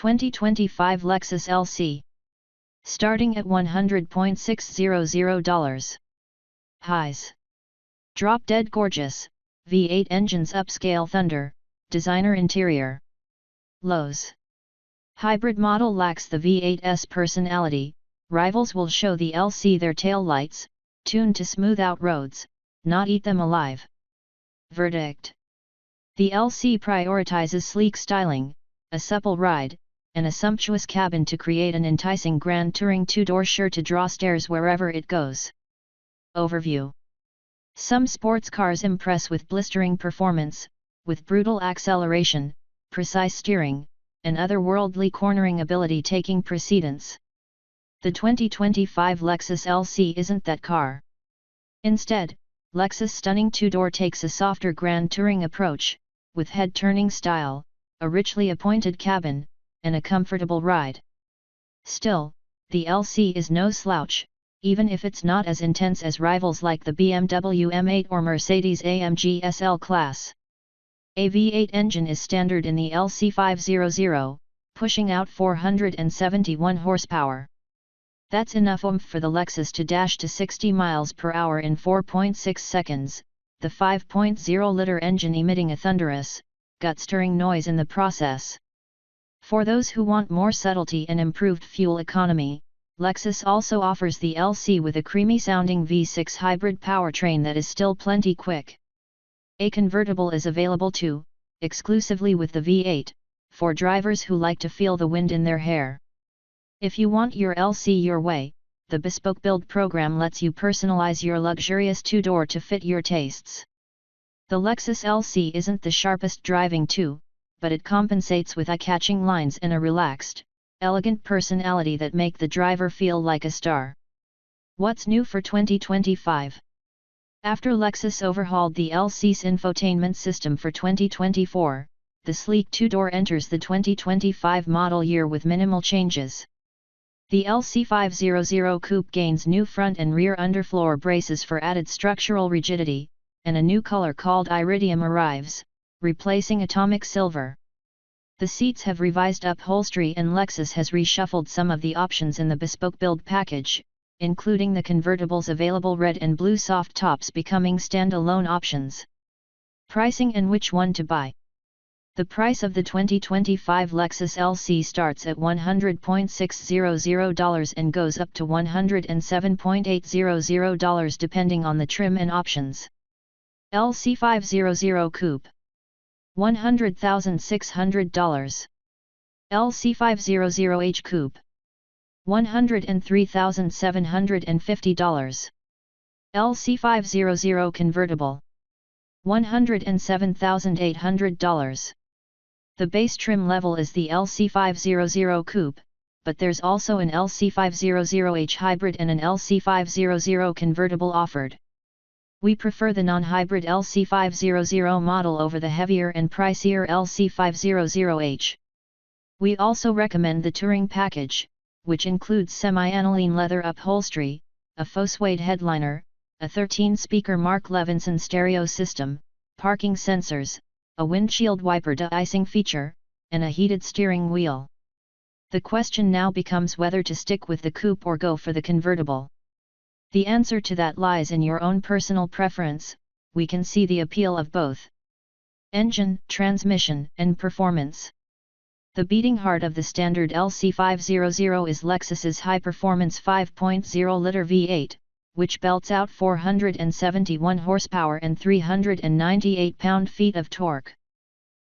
2025 Lexus LC. Starting at $100,600. Highs. Drop Dead Gorgeous, V8 engines upscale Thunder, designer interior. Lows. Hybrid model lacks the V8's personality, rivals will show the LC their tail lights, tuned to smooth out roads, not eat them alive. Verdict. The LC prioritizes sleek styling, a supple ride, and a sumptuous cabin to create an enticing Grand Touring two-door sure to draw stares wherever it goes. Overview. Some sports cars impress with blistering performance, with brutal acceleration, precise steering, and otherworldly cornering ability taking precedence. The 2025 Lexus LC isn't that car. Instead, Lexus' stunning two-door takes a softer Grand Touring approach, with head-turning style, a richly appointed cabin, and a comfortable ride. Still, the LC is no slouch, even if it's not as intense as rivals like the BMW M8 or Mercedes-AMG SL class. A V8 engine is standard in the LC500, pushing out 471 horsepower. That's enough oomph for the Lexus to dash to 60 miles per hour in 4.6 seconds, the 5.0-liter engine emitting a thunderous, gut-stirring noise in the process. For those who want more subtlety and improved fuel economy, Lexus also offers the LC with a creamy-sounding V6 hybrid powertrain that is still plenty quick. A convertible is available too, exclusively with the V8, for drivers who like to feel the wind in their hair. If you want your LC your way, the Bespoke Build program lets you personalize your luxurious two-door to fit your tastes. The Lexus LC isn't the sharpest driving too, but it compensates with eye-catching lines and a relaxed, elegant personality that make the driver feel like a star. What's new for 2025? After Lexus overhauled the LC's infotainment system for 2024, the sleek two-door enters the 2025 model year with minimal changes. The LC500 Coupe gains new front and rear underfloor braces for added structural rigidity, and a new color called Iridium arrives, replacing atomic silver. The seats have revised upholstery and Lexus has reshuffled some of the options in the Bespoke Build package, including the convertible's available red and blue soft tops becoming standalone options. Pricing and which one to buy. The price of the 2025 Lexus LC starts at $100,600 and goes up to $107,800 depending on the trim and options. LC500 Coupe. $100,600. LC500H Coupe. $103,750. LC500 Convertible. $107,800. The base trim level is the LC500 Coupe, but there's also an LC500H Hybrid and an LC500 Convertible offered. We prefer the non-hybrid LC500 model over the heavier and pricier LC500H. We also recommend the Touring package, which includes semi-aniline leather upholstery, a faux suede headliner, a 13-speaker Mark Levinson stereo system, parking sensors, a windshield wiper de-icing feature, and a heated steering wheel. The question now becomes whether to stick with the coupe or go for the convertible. The answer to that lies in your own personal preference. We can see the appeal of both. Engine, transmission, and performance. The beating heart of the standard LC500 is Lexus's high-performance 5.0-liter V8, which belts out 471 horsepower and 398 pound-feet of torque.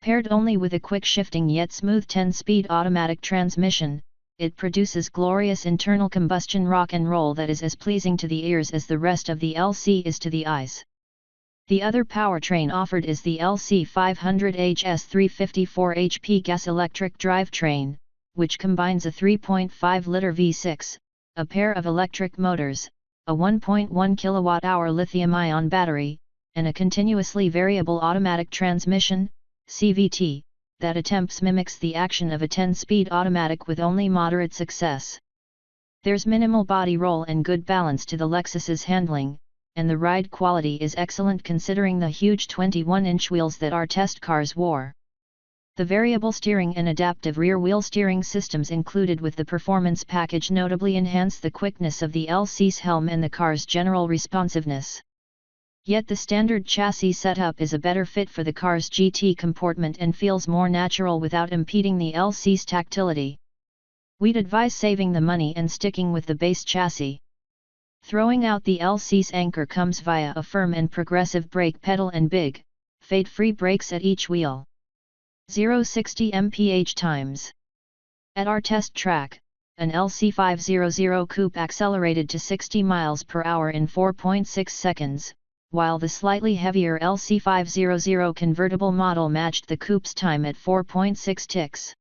Paired only with a quick-shifting yet smooth 10-speed automatic transmission, it produces glorious internal combustion rock and roll that is as pleasing to the ears as the rest of the LC is to the eyes. The other powertrain offered is the LC500HS 354 HP gas-electric drivetrain, which combines a 3.5-liter V6, a pair of electric motors, a 1.1 kWh lithium-ion battery, and a continuously variable automatic transmission, CVT, that attempts mimics the action of a 10-speed automatic with only moderate success. There's minimal body roll and good balance to the Lexus's handling, and the ride quality is excellent considering the huge 21-inch wheels that our test cars wore. The variable steering and adaptive rear-wheel steering systems included with the performance package notably enhance the quickness of the LC's helm and the car's general responsiveness. Yet the standard chassis setup is a better fit for the car's GT comportment and feels more natural without impeding the LC's tactility. We'd advise saving the money and sticking with the base chassis. Throwing out the LC's anchor comes via a firm and progressive brake pedal and big, fade-free brakes at each wheel. 0-60 mph times. At our test track, an LC500 coupe accelerated to 60 miles per hour in 4.6 seconds, while the slightly heavier LC500 convertible model matched the coupe's time at 4.6 ticks.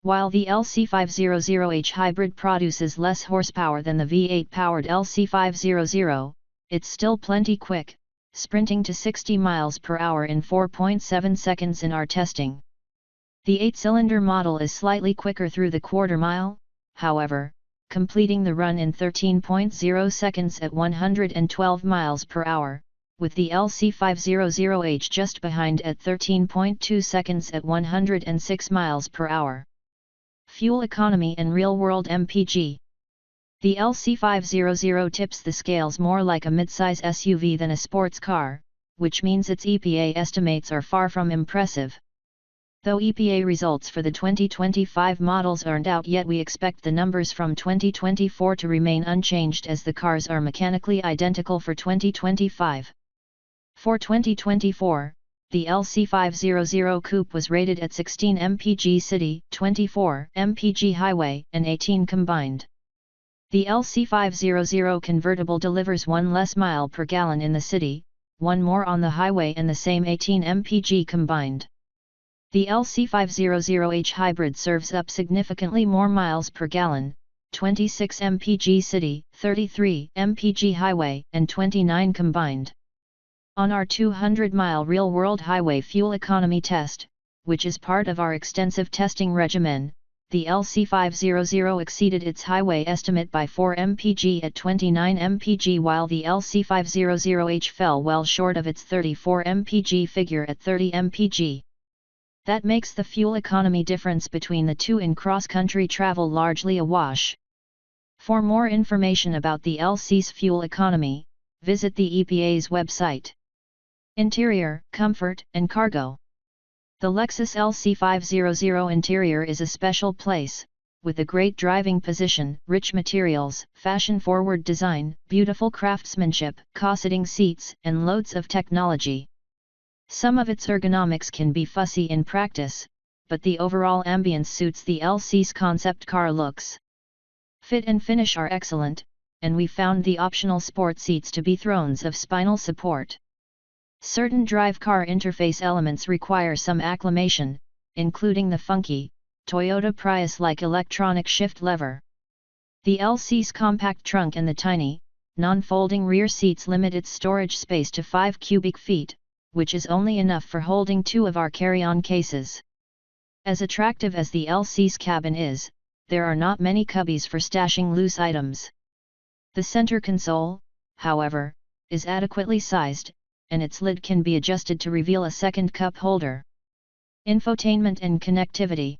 While the LC500H hybrid produces less horsepower than the V8-powered LC500, it's still plenty quick, sprinting to 60 miles per hour in 4.7 seconds in our testing. The 8-cylinder model is slightly quicker through the quarter mile, however, completing the run in 13.0 seconds at 112 miles per hour, with the LC500H just behind at 13.2 seconds at 106 miles per hour. Fuel economy and real-world MPG. The LC500 tips the scales more like a midsize SUV than a sports car, which means its EPA estimates are far from impressive. Though EPA results for the 2025 models aren't out yet, we expect the numbers from 2024 to remain unchanged as the cars are mechanically identical for 2025. For 2024, the LC500 coupe was rated at 16 mpg city, 24 mpg highway, and 18 combined. The LC500 convertible delivers 1 less mile per gallon in the city, 1 more on the highway, and the same 18 mpg combined. The LC500H hybrid serves up significantly more miles per gallon, 26 mpg city, 33 mpg highway, and 29 combined. On our 200-mile real-world highway fuel economy test, which is part of our extensive testing regimen, the LC500 exceeded its highway estimate by 4 mpg at 29 mpg, while the LC500H fell well short of its 34 mpg figure at 30 mpg. That makes the fuel economy difference between the two in cross-country travel largely a wash. For more information about the LC's fuel economy, visit the EPA's website. Interior, comfort, and cargo. The Lexus LC500 interior is a special place, with a great driving position, rich materials, fashion-forward design, beautiful craftsmanship, cosseting seats, and loads of technology. Some of its ergonomics can be fussy in practice, but the overall ambience suits the LC's concept car looks. Fit and finish are excellent, and we found the optional sport seats to be thrones of spinal support. Certain drive-car interface elements require some acclimation, including the funky, Toyota Prius-like electronic shift lever. The LC's compact trunk and the tiny, non-folding rear seats limit its storage space to 5 cubic feet, which is only enough for holding 2 of our carry-on cases. As attractive as the LC's cabin is, there are not many cubbies for stashing loose items. The center console, however, is adequately sized, and its lid can be adjusted to reveal a second cup holder. Infotainment and connectivity.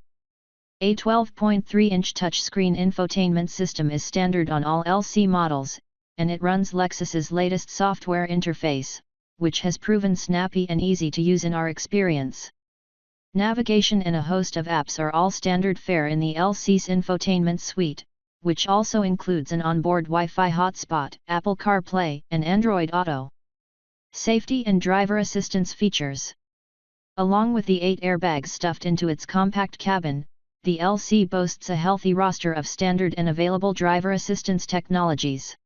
A 12.3-inch touchscreen infotainment system is standard on all LC models, and it runs Lexus's latest software interface, which has proven snappy and easy to use in our experience. Navigation and a host of apps are all standard fare in the LC's infotainment suite, which also includes an onboard Wi-Fi hotspot, Apple CarPlay, and Android Auto. Safety and driver assistance features. Along with the 8 airbags stuffed into its compact cabin, the LC boasts a healthy roster of standard and available driver assistance technologies.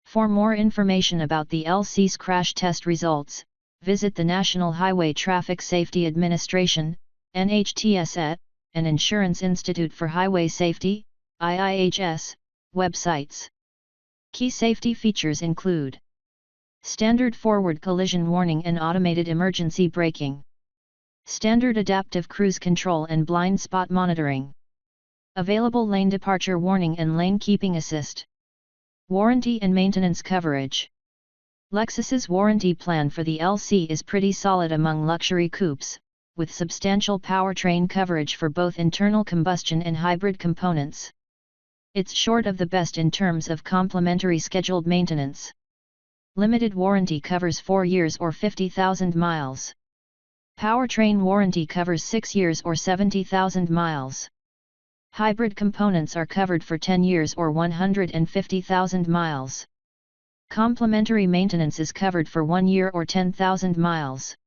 For more information about the LC's crash test results, visit the National Highway Traffic Safety Administration, NHTSA, and Insurance Institute for Highway Safety, IIHS, websites. Key safety features include standard forward collision warning and automated emergency braking, standard adaptive cruise control and blind spot monitoring, available lane departure warning and lane keeping assist. Warranty and maintenance coverage. Lexus's warranty plan for the LC is pretty solid among luxury coupes, with substantial powertrain coverage for both internal combustion and hybrid components. It's short of the best in terms of complementary scheduled maintenance. Limited warranty covers 4 years or 50,000 miles. Powertrain warranty covers 6 years or 70,000 miles. Hybrid components are covered for 10 years or 150,000 miles. Complementary maintenance is covered for 1 year or 10,000 miles.